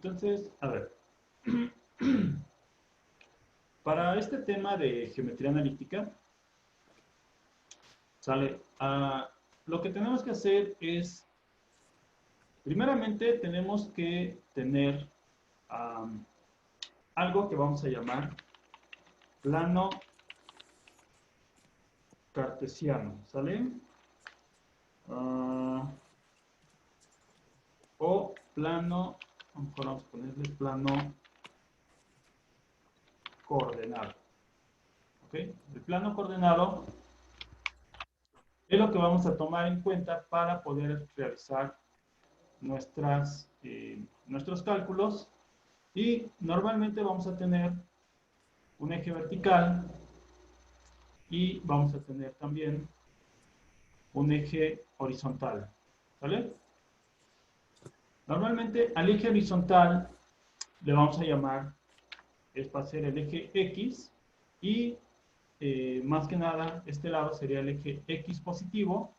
Entonces, a ver. Para este tema de geometría analítica, ¿sale? Lo que tenemos que hacer es, primeramente, tenemos que tener algo que vamos a llamar plano cartesiano, ¿sale? O plano, a lo mejor vamos a ponerle plano coordenado. ¿Ok? El plano coordenado es lo que vamos a tomar en cuenta para poder realizar nuestros cálculos, y normalmente vamos a tener un eje vertical y vamos a tener también un eje horizontal, ¿vale? Normalmente al eje horizontal le vamos a llamar, va a ser el eje X, y más que nada este lado sería el eje X positivo,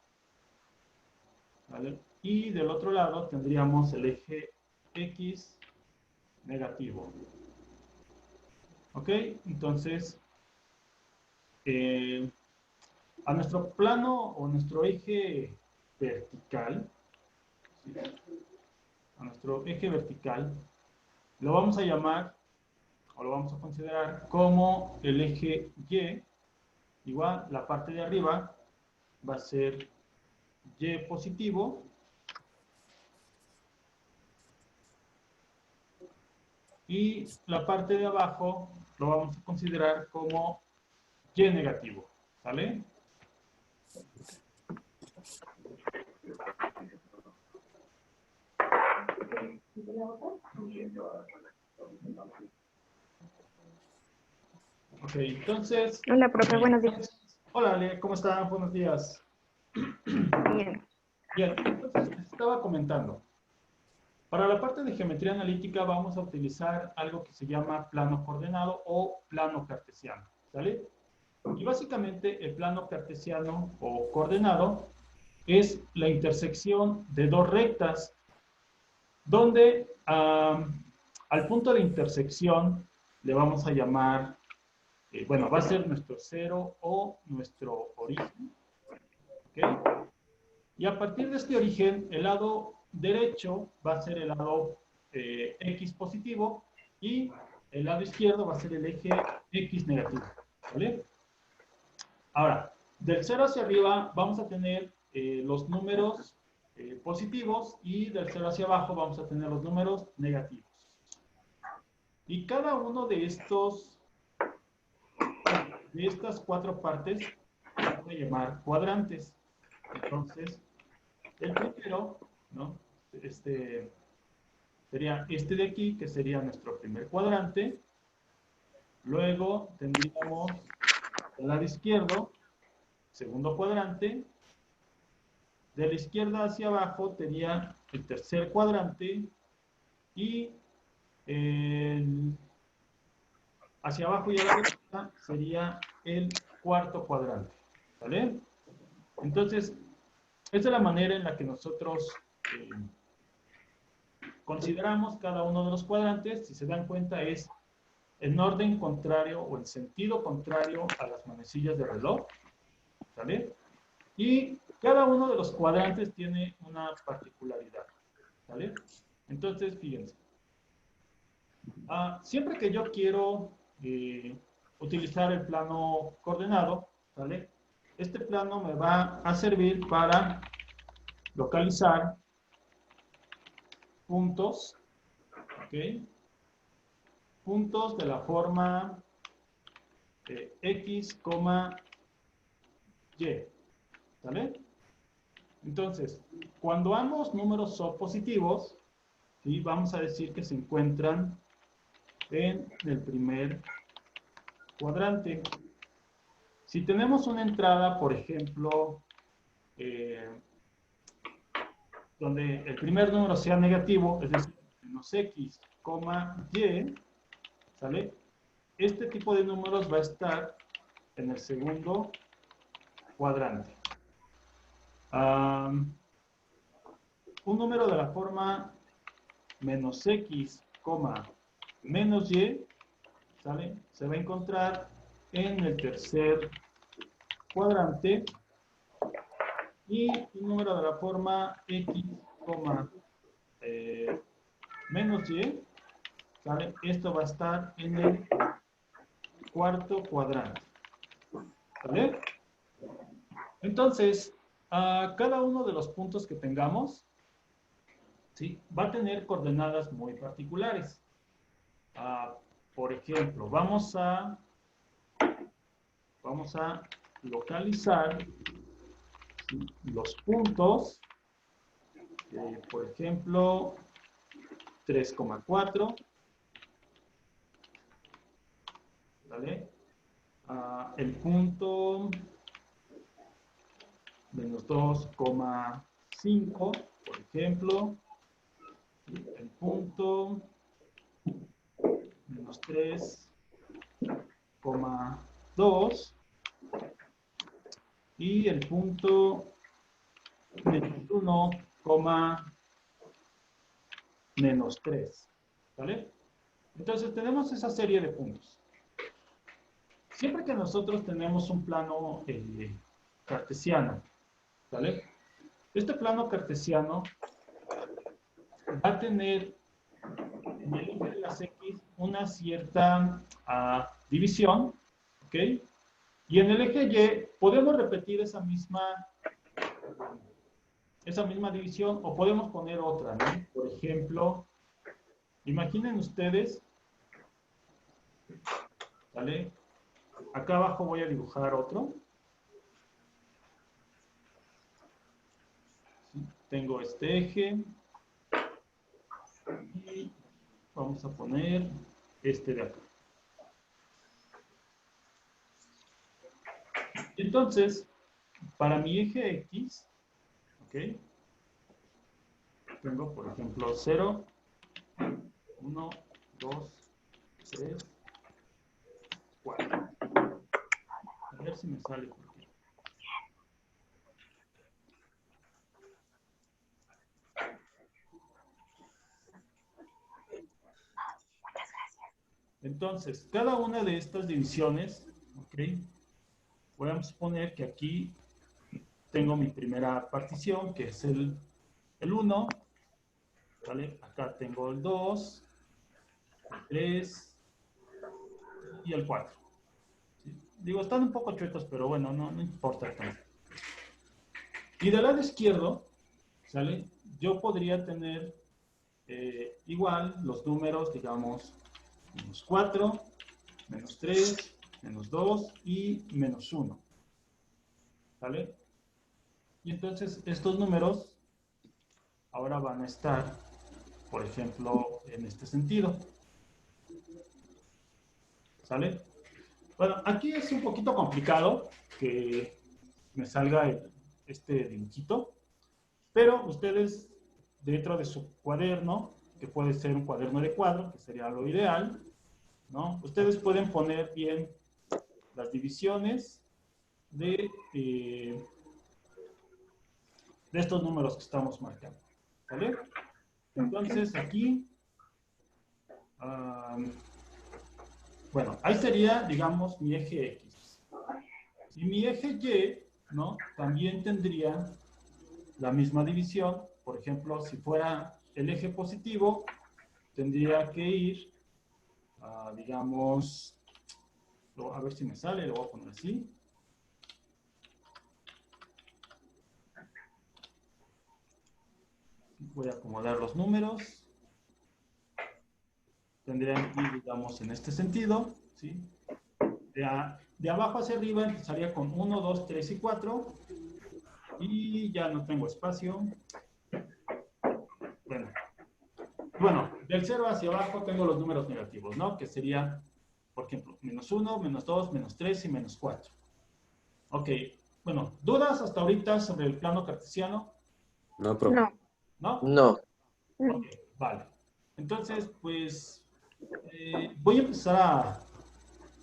¿vale? Y del otro lado tendríamos el eje X negativo. ¿Ok? Entonces, a nuestro plano o nuestro eje vertical, ¿sí? A nuestro eje vertical, lo vamos a llamar, o lo vamos a considerar como el eje Y. Igual, la parte de arriba va a ser Y positivo, y la parte de abajo lo vamos a considerar como Y negativo, ¿sale? Ok, entonces... Hola, profe, buenos días. Hola, Ale, ¿cómo están? Buenos días. Bien. Bien, entonces les estaba comentando. Para la parte de geometría analítica vamos a utilizar algo que se llama plano coordenado o plano cartesiano, ¿sale? Y básicamente el plano cartesiano o coordenado es la intersección de dos rectas, donde al punto de intersección le vamos a llamar, bueno, va a ser nuestro cero o nuestro origen, ¿ok? Y a partir de este origen, el lado derecho va a ser el lado X positivo, y el lado izquierdo va a ser el eje X negativo, ¿vale? Ahora, del 0 hacia arriba vamos a tener los números positivos, y del 0 hacia abajo vamos a tener los números negativos. Y cada uno de estas cuatro partes se puede llamar cuadrantes. Entonces, el primero, ¿no? Sería este de aquí, que sería nuestro primer cuadrante. Luego tendríamos el lado izquierdo, segundo cuadrante. De la izquierda hacia abajo tenía el tercer cuadrante, y hacia abajo y a la derecha sería el cuarto cuadrante, ¿vale? Entonces, esa es la manera en la que nosotros consideramos cada uno de los cuadrantes. Si se dan cuenta, es en orden contrario o en sentido contrario a las manecillas de reloj, ¿vale? Y cada uno de los cuadrantes tiene una particularidad, ¿vale? Entonces, fíjense. Siempre que yo quiero utilizar el plano coordenado, ¿vale? Este plano me va a servir para localizar puntos, ¿ok? Puntos de la forma X, Y, ¿vale? Entonces, cuando ambos números son positivos, ¿sí? Vamos a decir que se encuentran en el primer cuadrante. Si tenemos una entrada, por ejemplo, donde el primer número sea negativo, es decir, menos X, Y, ¿sale? Este tipo de números va a estar en el segundo cuadrante. Un número de la forma menos X, menos y, ¿sale? Se va a encontrar en el tercer cuadrante y un número de la forma x, menos y, ¿sale? Esto va a estar en el cuarto cuadrante, ¿vale? Entonces, cada uno de los puntos que tengamos, ¿sí? Va a tener coordenadas muy particulares. Por ejemplo, vamos a localizar, ¿sí? Los puntos, por ejemplo, 3,4, ¿vale? El punto menos 2,5, por ejemplo, el punto menos 3,2 y el punto menos 1, menos 3, ¿vale? Entonces tenemos esa serie de puntos. Siempre que nosotros tenemos un plano cartesiano, ¿vale? Este plano cartesiano va a tener en el eje de las X una cierta división, ¿ok? Y en el eje Y podemos repetir esa misma división o podemos poner otra, ¿no? Por ejemplo, imaginen ustedes, ¿vale? Acá abajo voy a dibujar otro. ¿Sí? Tengo este eje y vamos a poner este de acá. Entonces, para mi eje X, ¿ok? Tengo, por ejemplo, 0, 1, 2, 3, 4. A ver si me sale por aquí. Entonces, cada una de estas divisiones, ¿ok? Voy a suponer que aquí tengo mi primera partición, que es el 1, ¿vale? Acá tengo el 2, el 3 y el 4. ¿Sí? Digo, están un poco chuecos, pero bueno, no importa tanto. Y del lado izquierdo, ¿sale? Yo podría tener igual los números, digamos, menos 4, menos 3, menos 2 y menos 1. ¿Vale? Y entonces estos números ahora van a estar, por ejemplo, en este sentido. ¿Sale? Bueno, aquí es un poquito complicado que me salga este dibujito, pero ustedes dentro de su cuaderno, que puede ser un cuaderno de cuadro, que sería lo ideal, ¿no? Ustedes pueden poner bien las divisiones de estos números que estamos marcando, ¿vale? Entonces aquí, bueno, ahí sería, digamos, mi eje X. Y mi eje Y, ¿no? También tendría la misma división. Por ejemplo, si fuera el eje positivo, tendría que ir, digamos, a ver si me sale, lo voy a poner así. Voy a acomodar los números. Tendrían que ir, digamos, en este sentido, ¿sí? De abajo hacia arriba empezaría con 1, 2, 3 y 4. Y ya no tengo espacio. Bueno, del 0 hacia abajo tengo los números negativos, ¿no? Que sería, por ejemplo, menos 1, menos 2, menos 3 y menos 4. Ok, bueno, ¿dudas hasta ahorita sobre el plano cartesiano? No, profe. No. ¿No? No. Ok, vale. Entonces, pues, voy a empezar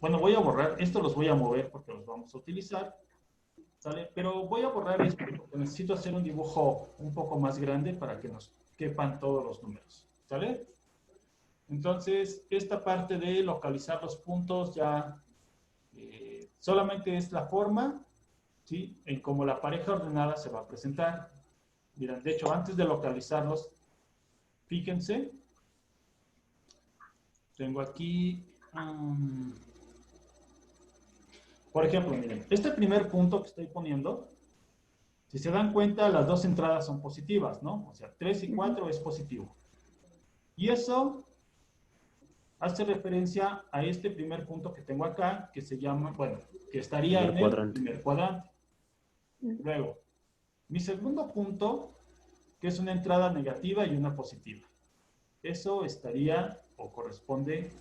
bueno, voy a borrar, esto los voy a mover porque los vamos a utilizar, ¿sale? Pero voy a borrar esto porque necesito hacer un dibujo un poco más grande para que nos quepan todos los números, ¿sale? Entonces, esta parte de localizar los puntos ya solamente es la forma, ¿sí? En cómo la pareja ordenada se va a presentar. Miren, de hecho, antes de localizarlos, fíjense, tengo aquí, por ejemplo, miren, este primer punto que estoy poniendo, si se dan cuenta, las dos entradas son positivas, ¿no? O sea, 3 y 4 es positivo. Y eso hace referencia a este primer punto que tengo acá, que se llama, bueno, que estaría en el primer cuadrante. Luego, mi segundo punto, que es una entrada negativa y una positiva. Eso estaría o corresponde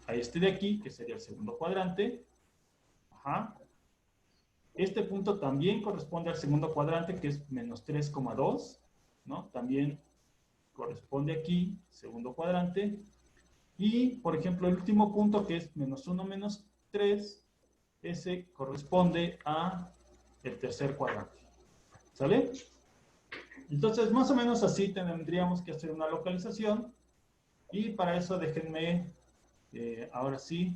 a este de aquí, que sería el segundo cuadrante. Ajá. Este punto también corresponde al segundo cuadrante, que es menos 3,2, ¿no? También corresponde aquí, segundo cuadrante. Y, por ejemplo, el último punto, que es menos 1, menos 3, ese corresponde a el tercer cuadrante. ¿Sale? Entonces, más o menos así tendríamos que hacer una localización. Y para eso déjenme, ahora sí,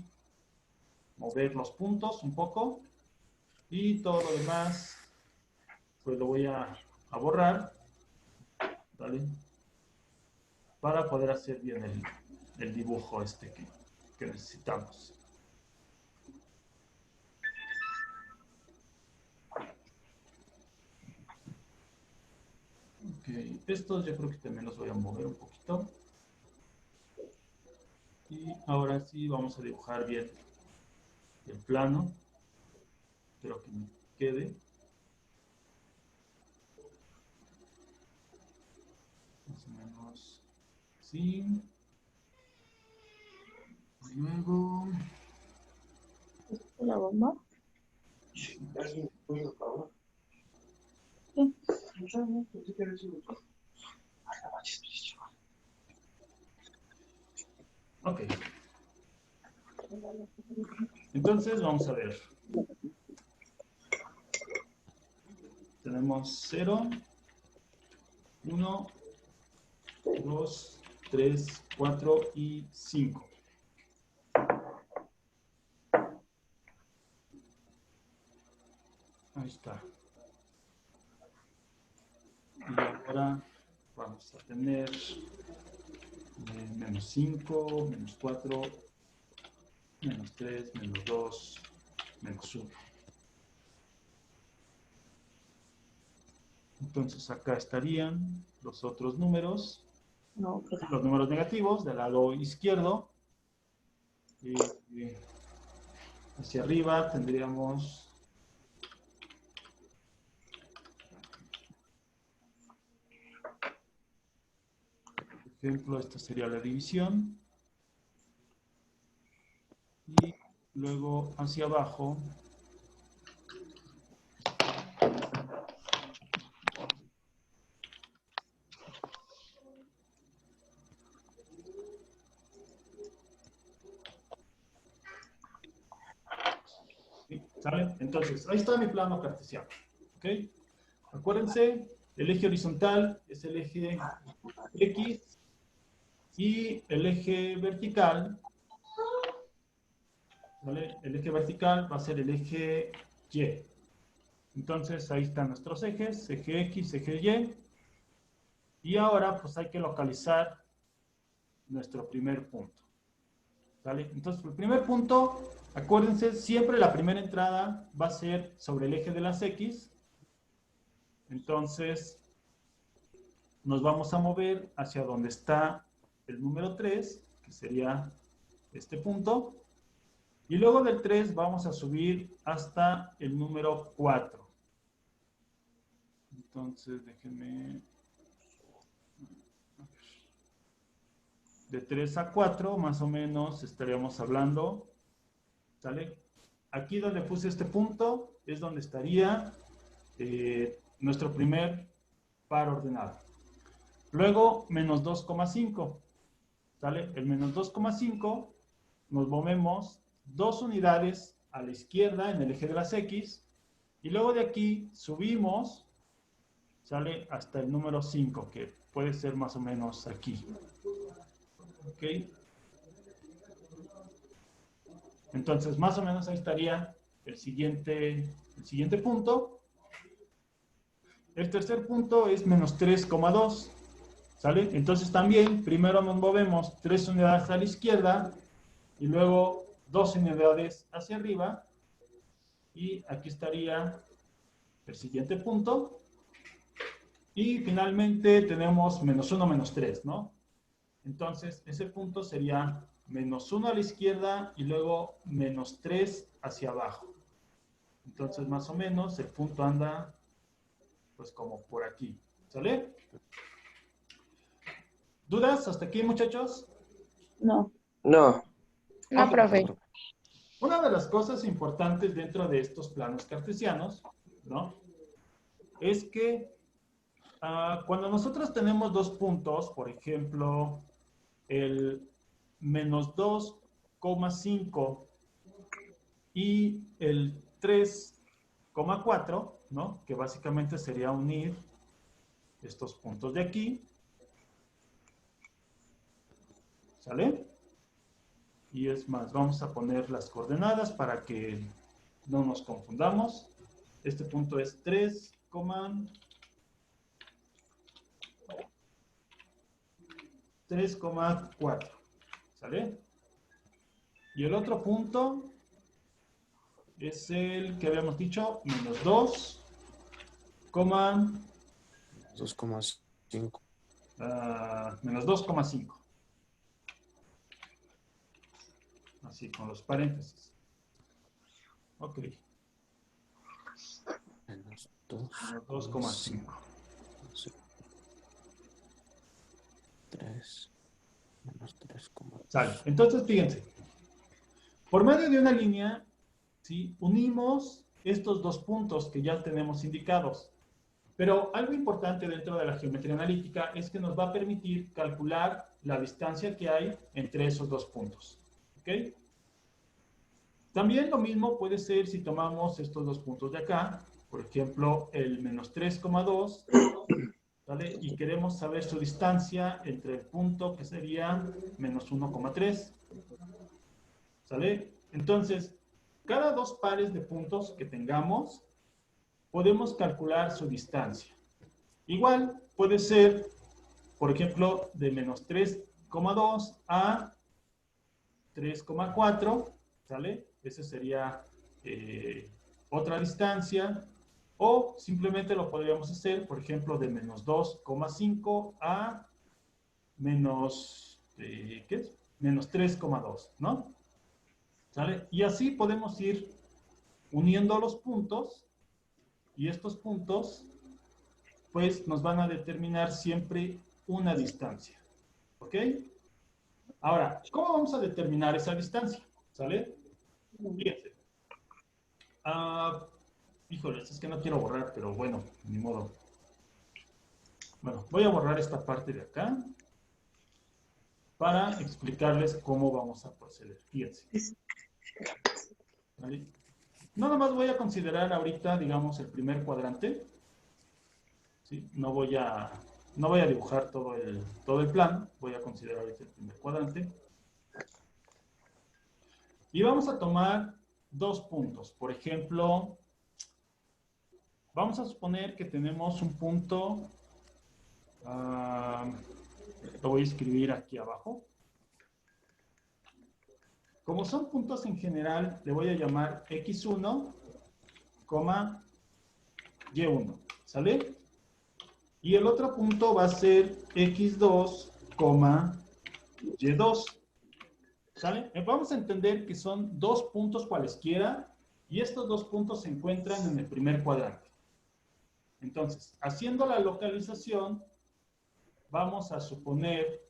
mover los puntos un poco. Y todo lo demás, pues lo voy a borrar. ¿Vale? Para poder hacer bien el dibujo este que necesitamos. Ok, estos yo creo que también los voy a mover un poquito. Y ahora sí vamos a dibujar bien el plano. Espero que me quede. Más o menos así. Y luego... ¿La bomba? Ok. Entonces vamos a ver. Tenemos 0, 1, 2, 3, 4 y 5. Ahí está. Y ahora vamos a tener menos 5, menos 4, menos 3, menos 2, menos 1. Entonces acá estarían los otros números, los números negativos del lado izquierdo. Y hacia arriba tendríamos... Por ejemplo, esta sería la división. Y luego hacia abajo ¿sí? ¿Sale? Entonces, ahí está mi plano cartesiano. ¿Ok? Acuérdense, el eje horizontal es el eje X y el eje vertical, ¿vale? El eje vertical va a ser el eje Y. Entonces, ahí están nuestros ejes, eje X, eje Y. Y ahora, pues hay que localizar nuestro primer punto. ¿Vale? Entonces, el primer punto, acuérdense, siempre la primera entrada va a ser sobre el eje de las X. Entonces, nos vamos a mover hacia donde está el número 3, que sería este punto. Y luego del 3 vamos a subir hasta el número 4. Entonces, déjenme... De 3 a 4, más o menos, estaríamos hablando, ¿sale? Aquí donde puse este punto es donde estaría nuestro primer par ordenado. Luego, menos 2,5, ¿sale? El menos 2,5 nos movemos 2 unidades a la izquierda en el eje de las X y luego de aquí subimos, ¿sale? Hasta el número 5, que puede ser más o menos aquí. ¿Ok? Entonces, más o menos ahí estaría el siguiente punto. El tercer punto es menos 3,2. ¿Sale? Entonces también, primero nos movemos 3 unidades a la izquierda y luego 2 unidades hacia arriba. Y aquí estaría el siguiente punto. Y finalmente tenemos menos 1, menos 3, ¿no? Entonces, ese punto sería menos 1 a la izquierda y luego menos 3 hacia abajo. Entonces, más o menos, el punto anda, pues, como por aquí. ¿Sale? ¿Dudas hasta aquí, muchachos? No. No. No, Ok. profe. Una de las cosas importantes dentro de estos planos cartesianos, ¿no? Es que cuando nosotros tenemos dos puntos, por ejemplo, el menos 2,5 y el 3,4, ¿no? Que básicamente sería unir estos puntos de aquí. ¿Sale? Y es más, vamos a poner las coordenadas para que no nos confundamos. Este punto es 3,4. ¿Sale? Y el otro punto es el que habíamos dicho, menos 2,5. Menos 2,5. Así, con los paréntesis. Ok. Menos Menos 2,5. 2,5. 3. Menos 3,2. Sale. Entonces, fíjense. Por medio de una línea, ¿sí? Unimos estos dos puntos que ya tenemos indicados. Pero algo importante dentro de la geometría analítica es que nos va a permitir calcular la distancia que hay entre esos dos puntos. ¿Ok? También lo mismo puede ser si tomamos estos dos puntos de acá, por ejemplo, el menos 3,2, ¿vale? Y queremos saber su distancia entre el punto que sería menos 1,3. ¿Sale? Entonces, cada dos pares de puntos que tengamos, podemos calcular su distancia. Igual puede ser, por ejemplo, de menos 3,2 a 3,4, ¿sale? Esa sería otra distancia. O simplemente lo podríamos hacer, por ejemplo, de menos 2,5 a menos, ¿qué es? Menos 3,2, ¿no? ¿Sale? Y así podemos ir uniendo los puntos y estos puntos pues nos van a determinar siempre una distancia. ¿Ok? Ahora, ¿cómo vamos a determinar esa distancia? ¿Sale? Fíjense. Híjoles, es que no quiero borrar, pero bueno, ni modo. Bueno, voy a borrar esta parte de acá para explicarles cómo vamos a proceder. Fíjense. ¿Vale? No nomás voy a considerar ahorita, digamos, el primer cuadrante. ¿Sí? No voy a dibujar todo el plan. Voy a considerar ahorita el primer cuadrante. Y vamos a tomar dos puntos. Por ejemplo, vamos a suponer que tenemos un punto, lo voy a escribir aquí abajo. Como son puntos en general, le voy a llamar X1, Y1, ¿sale? Y el otro punto va a ser X2, Y2, ¿sale? Vamos a entender que son dos puntos cualesquiera y estos dos puntos se encuentran en el primer cuadrante. Entonces, haciendo la localización, vamos a suponer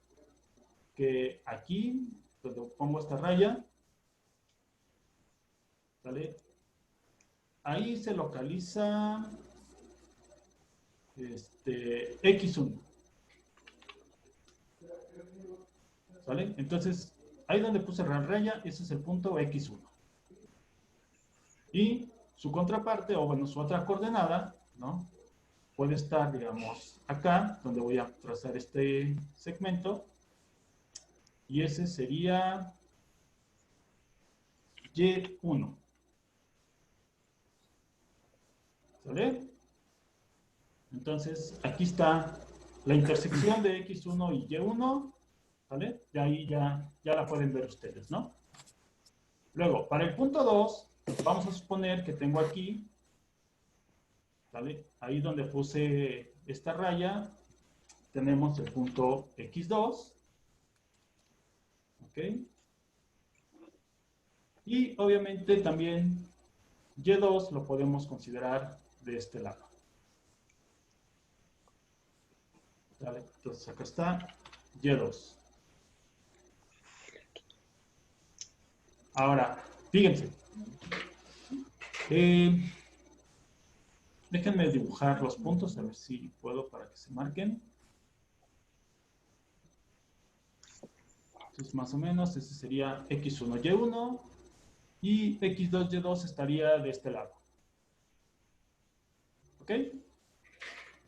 que aquí, donde pongo esta raya, ¿sale? Ahí se localiza X1. ¿Sale? Entonces, ahí donde puse la raya, ese es el punto X1. Y su contraparte, o bueno, su otra coordenada, ¿no? Puede estar, digamos, acá, donde voy a trazar este segmento. Y ese sería Y1. ¿Sale? Entonces, aquí está la intersección de X1 y Y1. ¿Vale? De ahí ya la pueden ver ustedes, ¿no? Luego, para el punto 2, vamos a suponer que tengo aquí, ¿vale? Ahí donde puse esta raya, tenemos el punto X2. ¿Ok? Y obviamente también Y2 lo podemos considerar de este lado. ¿Vale? Entonces acá está Y2. Ahora, fíjense. Déjenme dibujar los puntos, a ver si puedo para que se marquen. Entonces, más o menos, ese sería X1, Y1 y X2, Y2 estaría de este lado. ¿Ok?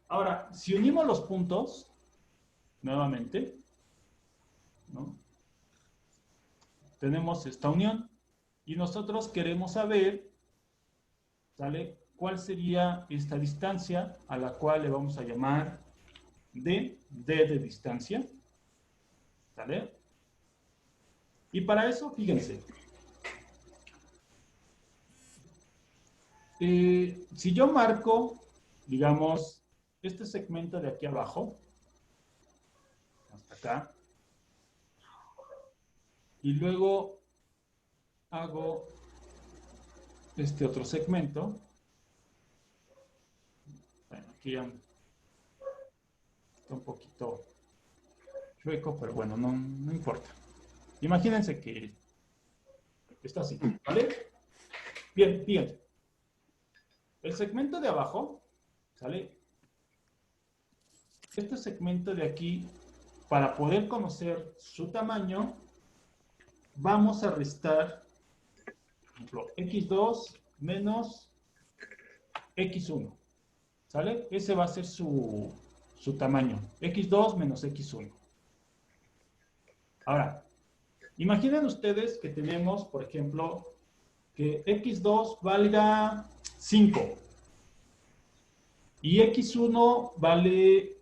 Ahora, si unimos los puntos, nuevamente, ¿no? Tenemos esta unión y nosotros queremos saber, ¿sale? ¿Cuál sería esta distancia a la cual le vamos a llamar D de distancia? ¿Sale? Y para eso, fíjense. Si yo marco, digamos, este segmento de aquí abajo, hasta acá, y luego hago este otro segmento, bueno, aquí ya está un poquito chueco, pero bueno, no importa. Imagínense que está así, ¿vale? Bien, fíjense. El segmento de abajo, ¿sale? Este segmento de aquí, para poder conocer su tamaño, vamos a restar, por ejemplo, X2 menos X1, ¿sale? Ese va a ser su tamaño, X2 menos X1. Ahora, imaginen ustedes que tenemos, por ejemplo, que X2 valga 5 y X1 vale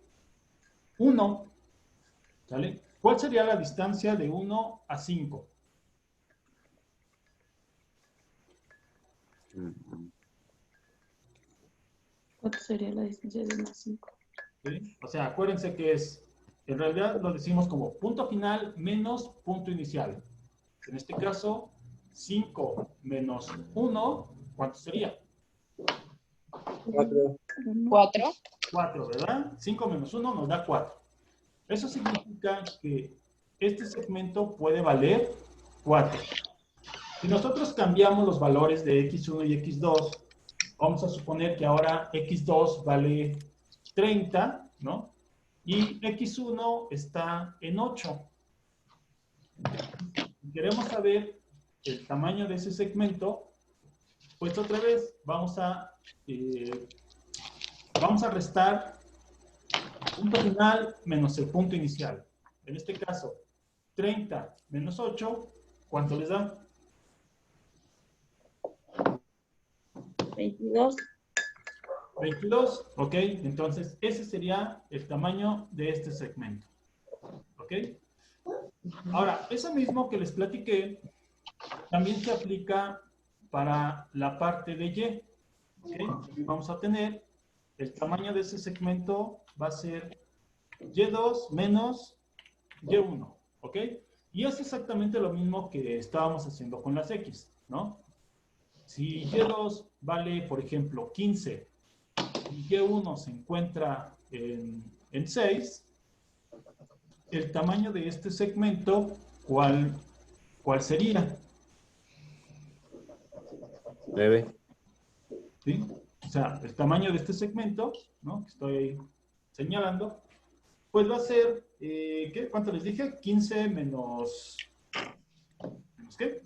1, ¿sale? ¿Cuál sería la distancia de 1 a 5? ¿Cuánto sería la distancia de 1 a 5? ¿Sí? O sea, acuérdense que es, en realidad lo decimos como punto final menos punto inicial. En este caso, 5 menos 1, ¿cuánto sería? 4. 4, ¿verdad? 5 menos 1 nos da 4. Eso significa que este segmento puede valer 4. Si nosotros cambiamos los valores de X1 y X2, vamos a suponer que ahora X2 vale 30, ¿no? Y X1 está en 8. Si queremos saber el tamaño de ese segmento, pues otra vez vamos a restar punto final menos el punto inicial. En este caso, 30 menos 8, ¿cuánto les da? 22. 22, ok. Entonces, ese sería el tamaño de este segmento. ¿Ok? Ahora, eso mismo que les platiqué, también se aplica para la parte de Y. ¿Ok? Vamos a tener el tamaño de ese segmento va a ser Y2 menos Y1. ¿Ok? Y es exactamente lo mismo que estábamos haciendo con las X, ¿no? Si Y2 vale, por ejemplo, 15 y Y1 se encuentra en 6, el tamaño de este segmento, ¿cuál sería? 9. ¿Sí? O sea, el tamaño de este segmento, ¿no? Que estoy señalando, pues va a ser, ¿qué? ¿Cuánto les dije? 15 menos... ¿Menos qué?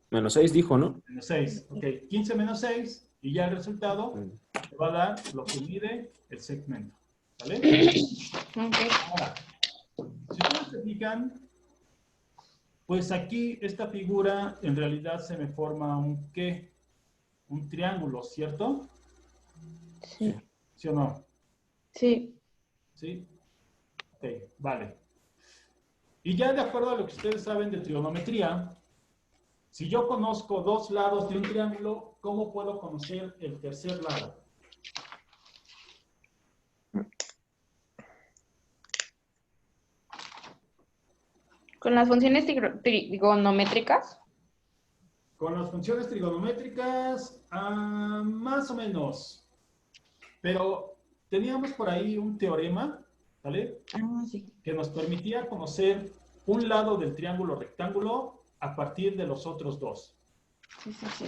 Menos 6 dijo, ¿no? Menos 6. Ok, 15 menos 6, y ya el resultado te va a dar lo que mide el segmento. ¿Vale? Ahora, si ustedes se fijan, Pues aquí esta figura en realidad se me forma un ¿qué? Un triángulo, ¿cierto? Sí. ¿Sí o no? Sí. ¿Sí? Ok, vale. Y ya de acuerdo a lo que ustedes saben de trigonometría, si yo conozco dos lados de un triángulo, ¿cómo puedo conocer el tercer lado? Con las funciones trigonométricas. Con las funciones trigonométricas, más o menos. Pero teníamos por ahí un teorema, ¿vale? Ah, sí. Que nos permitía conocer un lado del triángulo rectángulo a partir de los otros dos. Sí, sí, sí.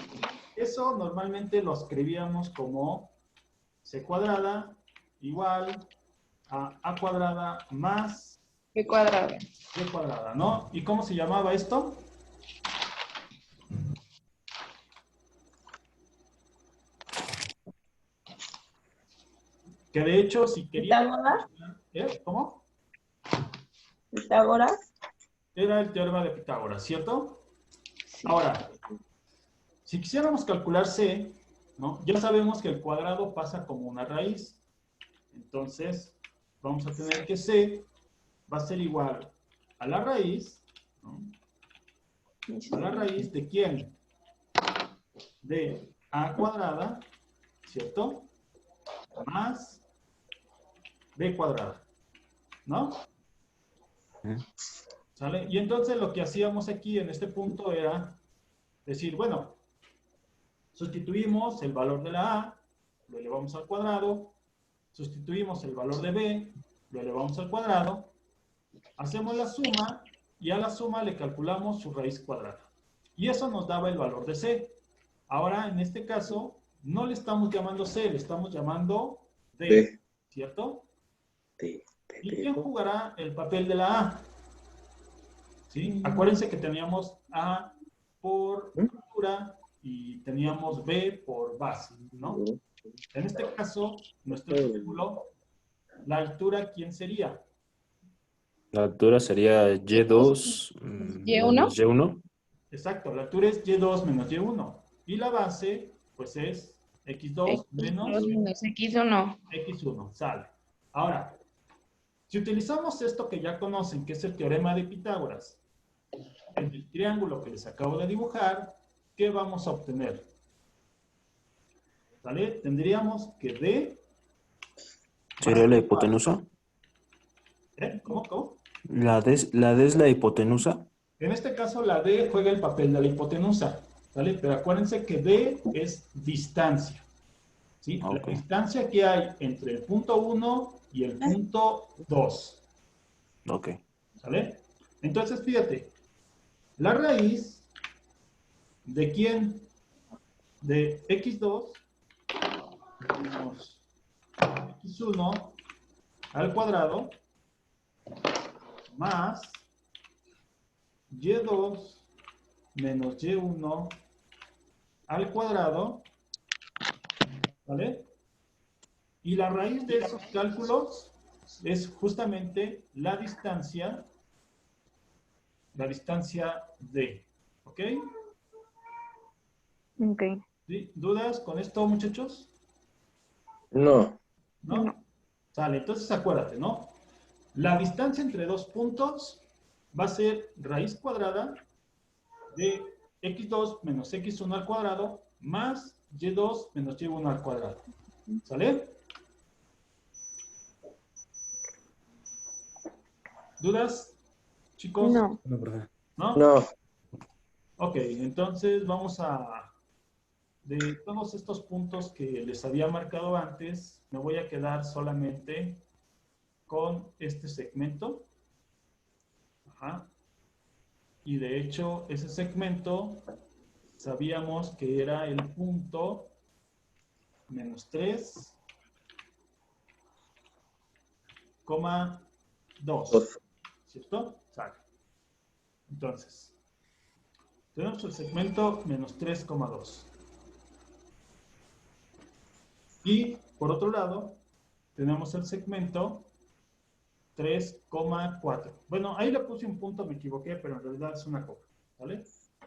Eso normalmente lo escribíamos como c cuadrada igual a cuadrada más B cuadrado. b cuadrada, ¿no? ¿Y cómo se llamaba esto? Que de hecho, si queríamos... ¿Pitágoras? ¿Cómo? ¿Pitágoras? Era el teorema de Pitágoras, ¿cierto? Sí. Ahora, si quisiéramos calcular c, ¿no? Ya sabemos que el cuadrado pasa como una raíz. Entonces, vamos a tener que c va a ser igual a la raíz, ¿no? ¿A la raíz de quién? De a cuadrada, ¿cierto? Más b cuadrada, ¿no? ¿Sale? Y entonces lo que hacíamos aquí en este punto era decir, bueno, sustituimos el valor de la a, lo elevamos al cuadrado, sustituimos el valor de b, lo elevamos al cuadrado, hacemos la suma y a la suma le calculamos su raíz cuadrada. Y eso nos daba el valor de c. Ahora, en este caso, no le estamos llamando c, le estamos llamando d, ¿cierto? ¿Y quién jugará el papel de la a? ¿Sí? Acuérdense que teníamos a por altura y teníamos b por base, ¿no? En este caso, nuestro triángulo, la altura, ¿quién sería? La altura sería Y2 ¿Y1? menos Y1. Exacto, la altura es y2 menos y1. Y la base, pues es x2 menos X2 menos X1. x1. Sale. Ahora, si utilizamos esto que ya conocen, que es el teorema de Pitágoras, en el triángulo que les acabo de dibujar, ¿qué vamos a obtener? ¿Vale? Tendríamos que D va a ¿Sería ser la igual. hipotenusa? ¿Cómo? ¿La D es la hipotenusa? En este caso, la D juega el papel de la hipotenusa, ¿vale? Pero acuérdense que D es distancia, ¿sí? La Ok. distancia que hay entre el punto 1 y el punto 2, Ok. ¿vale? Entonces, fíjate, la raíz de quién? De x2 menos x1 al cuadrado más y2 menos y1 al cuadrado, ¿vale? Y la raíz de esos cálculos es justamente la distancia D, ¿ok? Ok. ¿Sí? ¿Dudas con esto, muchachos? No. ¿No? No. Sale, entonces acuérdate, ¿no? La distancia entre dos puntos va a ser raíz cuadrada de x2 menos x1 al cuadrado más y2 menos y1 al cuadrado. ¿Sale? ¿Dudas, chicos? No. No, profe. ¿No? No. Ok, entonces vamos a... De todos estos puntos que les había marcado antes, me voy a quedar solamente con este segmento. Ajá. Y de hecho, ese segmento sabíamos que era el punto menos 3,2. ¿Cierto? Sale. Entonces, tenemos el segmento menos 3,2. Y por otro lado, tenemos el segmento 3,4. Bueno, ahí le puse un punto, me equivoqué, pero en realidad es una coma, ¿vale?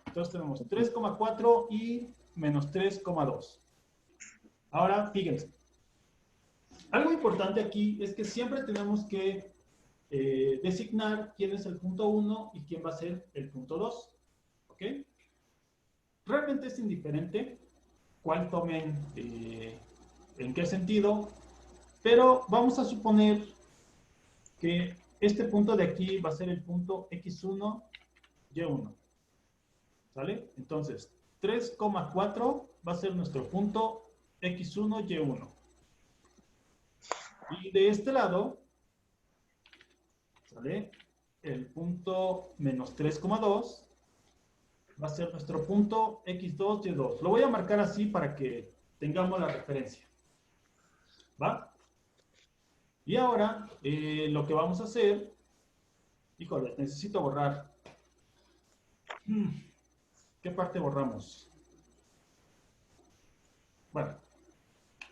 Entonces tenemos 3,4 y menos 3,2. Ahora, fíjense. Algo importante aquí es que siempre tenemos que designar quién es el punto 1 y quién va a ser el punto 2. ¿Ok? Realmente es indiferente cuál tomen, en qué sentido, pero vamos a suponer que este punto de aquí va a ser el punto X1, Y1. ¿Sale? Entonces, 3,4 va a ser nuestro punto X1, Y1. Y de este lado, ¿sale? El punto menos 3,2 va a ser nuestro punto X2, Y2. Lo voy a marcar así para que tengamos la referencia. ¿Va? Y ahora, lo que vamos a hacer... Híjole, necesito borrar. ¿Qué parte borramos? Bueno,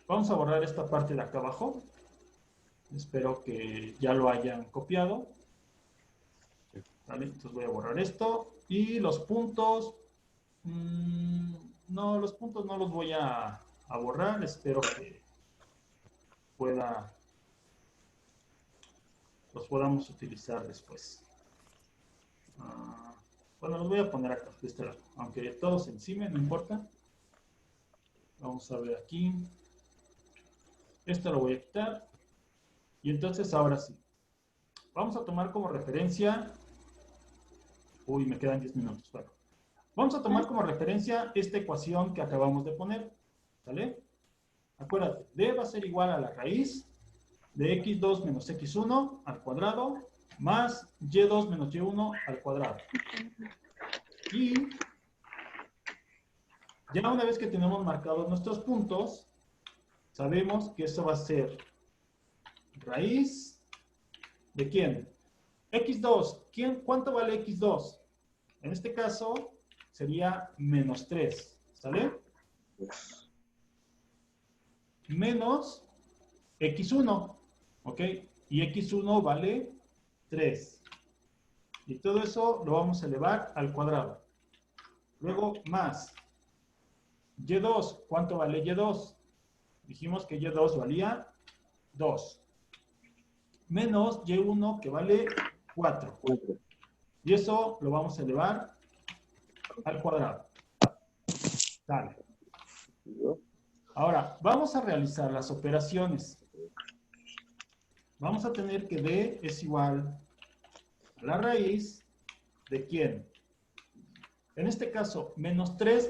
vamos a borrar esta parte de acá abajo. Espero que ya lo hayan copiado. ¿Vale? Entonces voy a borrar esto. Y los puntos... no, los puntos no los voy a borrar. Espero que los podamos utilizar después. Bueno, los voy a poner acá, de este lado. Aunque todos encima, no importa. Vamos a ver aquí. Esto lo voy a quitar. Y entonces, ahora sí. Vamos a tomar como referencia... Uy, me quedan 10 minutos. Bueno. Vamos a tomar como referencia esta ecuación que acabamos de poner. ¿Sale? Acuérdate, D va a ser igual a la raíz de X2 menos X1 al cuadrado más Y2 menos Y1 al cuadrado. Y ya una vez que tenemos marcados nuestros puntos, sabemos que eso va a ser raíz ¿de quién? X2. ¿Cuánto vale X2? En este caso sería menos 3. ¿Sale? Menos X1. ¿Ok? Y X1 vale 3. Y todo eso lo vamos a elevar al cuadrado. Luego más Y2. ¿Cuánto vale Y2? Dijimos que Y2 valía 2. Menos Y1 que vale 4. Y eso lo vamos a elevar al cuadrado. Sale. Ahora, vamos a realizar las operaciones. Vamos a tener que D es igual a la raíz de ¿quién? En este caso, menos 3,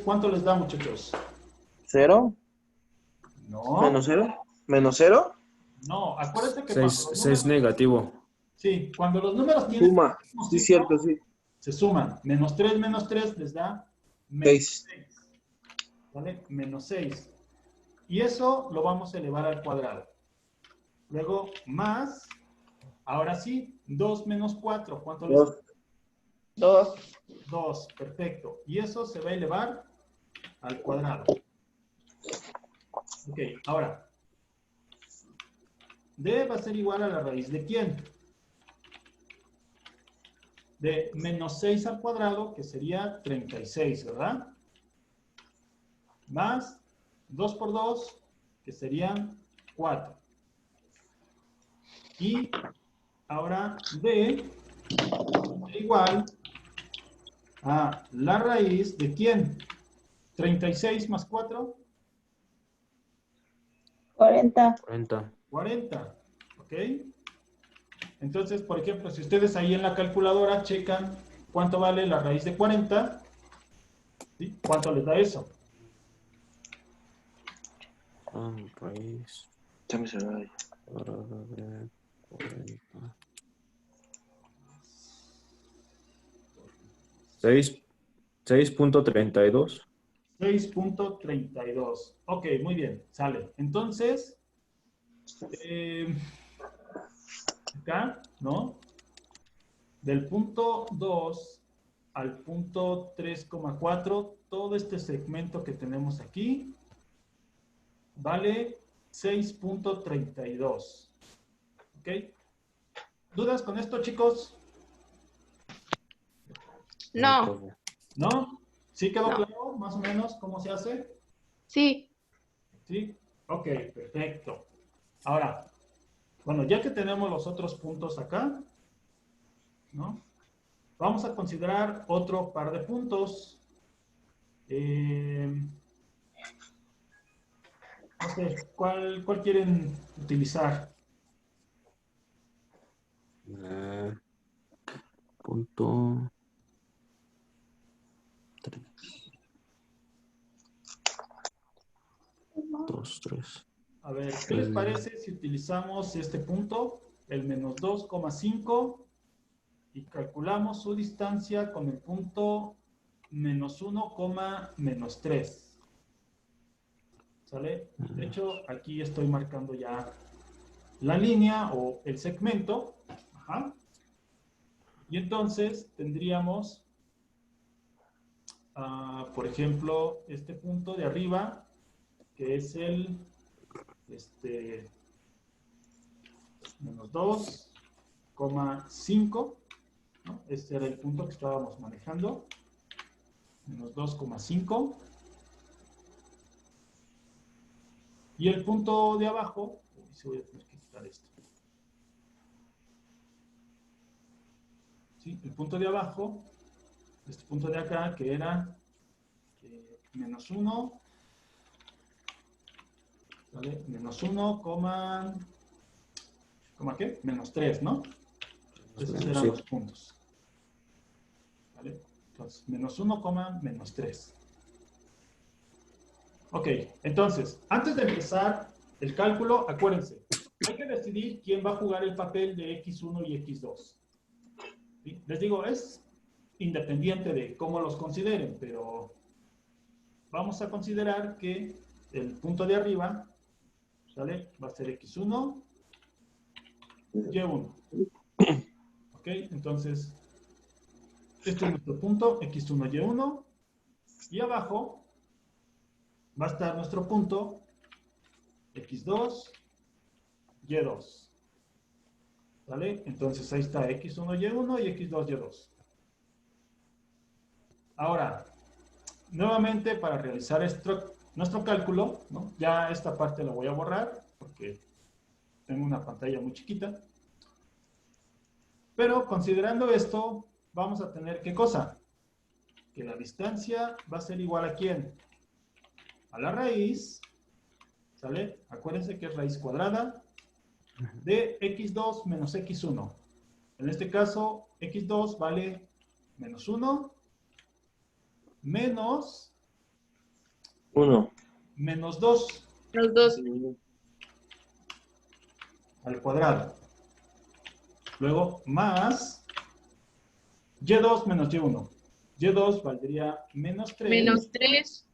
¿cuánto les da, muchachos? ¿0? No. ¿Menos 0? ¿Menos 0? No, acuérdense que 6 negativo. Sí, cuando los números tienen... Suma. Sí, cierto, sí. Se suman. Menos 3 les da menos 6. ¿Vale? Menos 6. Y eso lo vamos a elevar al cuadrado. Luego, más... Ahora sí, 2 menos 4. ¿Cuánto les da? 2. 2, perfecto. Y eso se va a elevar al cuadrado. Ok, ahora. D va a ser igual a la raíz de ¿quién? De menos 6 al cuadrado, que sería 36, ¿verdad? Más 2 por 2, que serían 4. Y ahora D es igual a la raíz de ¿quién? 36 más 4. 40. 40. ¿Ok? Entonces, por ejemplo, si ustedes ahí en la calculadora checan cuánto vale la raíz de 40, ¿sí? ¿Cuánto les da eso? Raíz. Ya me cerró ahí. 6.32. 6.32. Ok, muy bien, sale. Entonces, acá, ¿no? Del punto 2 al punto 3,4, todo este segmento que tenemos aquí vale 6.32. ¿Ok? ¿Dudas con esto, chicos? No. profe. ¿No? ¿Sí quedó No. claro más o menos cómo se hace? Sí. ¿Sí? Ok, perfecto. Ahora, bueno, ya que tenemos los otros puntos acá, ¿no? Vamos a considerar otro par de puntos. No sé, ¿cuál quieren utilizar? Punto 3, 2, 3. A ver, ¿qué les parece si utilizamos este punto, el menos 2,5, y calculamos su distancia con el punto menos 1, menos 3? ¿Sale? De hecho, aquí estoy marcando ya la línea o el segmento. Ajá. Y entonces tendríamos, por ejemplo, este punto de arriba, que es el menos 2,5, ¿no? Este era el punto que estábamos manejando. Menos 2,5. Y el punto de abajo, se voy a tener que quitar esto. ¿Sí? El punto de abajo, este punto de acá, que era menos 1, ¿vale? Menos 1, ¿cómo qué? Menos 3, ¿no? Esos eran Sí. los puntos. ¿Vale? Entonces, menos 1, menos 3. Ok, entonces, antes de empezar el cálculo, acuérdense, hay que decidir quién va a jugar el papel de X1 y X2. ¿Sí? Les digo, es independiente de cómo los consideren, pero vamos a considerar que el punto de arriba, ¿sale? Va a ser X1, Y1. Ok, entonces, este es nuestro punto, X1, Y1, y abajo va a estar nuestro punto X2, Y2. ¿Vale? Entonces ahí está X1, Y1 y X2, Y2. Ahora, nuevamente para realizar nuestro cálculo, ¿no? Ya esta parte la voy a borrar porque tengo una pantalla muy chiquita. Pero considerando esto, vamos a tener ¿qué cosa? Que la distancia va a ser igual a ¿quién? A la raíz, ¿sale? Acuérdense que es raíz cuadrada de X2 menos X1. En este caso, X2 vale menos 1 menos 1. menos 2 Los dos. al cuadrado. Luego, más Y2 menos Y1. Y2 valdría menos 3 Menos 3.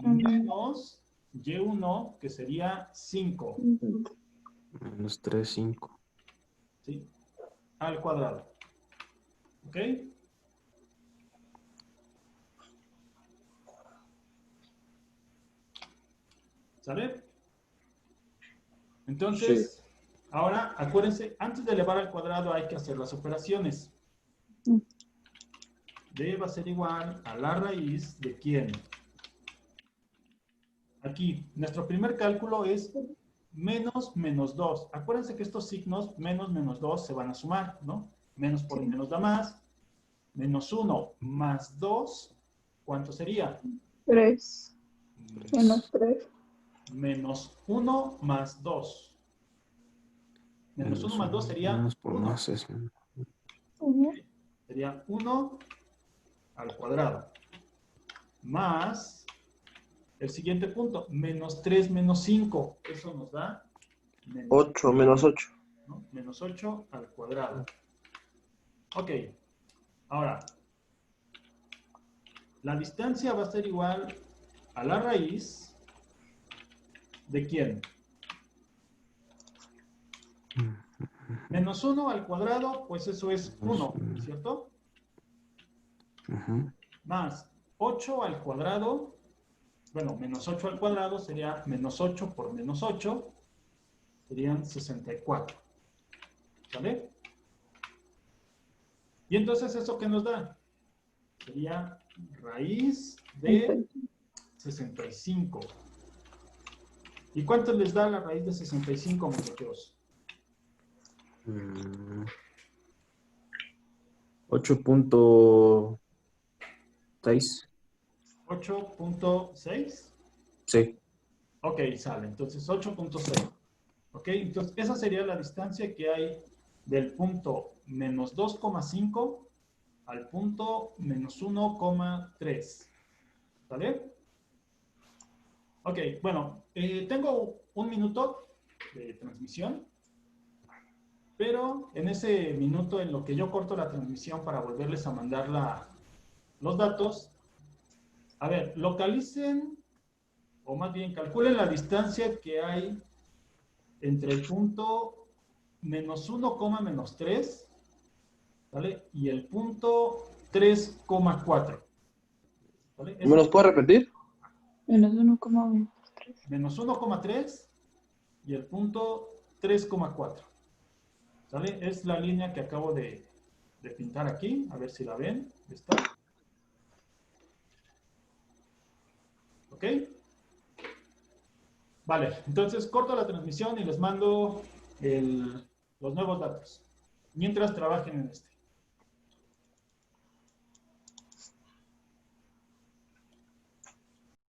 menos Y1, que sería 5. Menos 3, 5. ¿Sí? Al cuadrado. ¿Ok? ¿Sale? Entonces, ahora acuérdense, antes de elevar al cuadrado hay que hacer las operaciones. D va a ser igual a la raíz de ¿quién? Aquí, nuestro primer cálculo es menos menos 2. Acuérdense que estos signos, menos menos 2, se van a sumar, ¿no? Menos por menos da más. Menos 1 más 2, ¿cuánto sería? 3. Menos 3. Menos 1 más 2. Menos 1 más 2 sería Menos por 1. más es. Sería 1 al cuadrado. Más el siguiente punto, menos 3 menos 5. Eso nos da menos 8 menos 8. ¿no? Menos 8 al cuadrado. Ok. Ahora, la distancia va a ser igual a la raíz de ¿quién? Menos 1 al cuadrado, pues eso es 1, ¿cierto? Más 8 al cuadrado, bueno, menos 8 al cuadrado sería menos 8 por menos 8, serían 64. ¿Vale? Y entonces, ¿eso qué nos da? Sería raíz de 65. ¿Y cuánto les da la raíz de 65, muchachos? 8.6. 8.6. Sí. Ok, sale. Entonces, 8.6. Ok, entonces esa sería la distancia que hay del punto menos 2,5 al punto menos 1,3. ¿Vale? Ok, bueno, tengo un minuto de transmisión, pero en ese minuto en lo que yo corto la transmisión para volverles a mandar los datos, a ver, localicen, o más bien calculen la distancia que hay entre el punto menos 1,-3, ¿vale? Y el punto 3,4. ¿Vale? ¿Me los puede repetir? Menos 1,23. Menos 1,3 y el punto 3,4. ¿Sale? Es la línea que acabo de pintar aquí. A ver si la ven. ¿Está? ¿Ok? Vale, entonces corto la transmisión y les mando los nuevos datos. Mientras trabajen en este.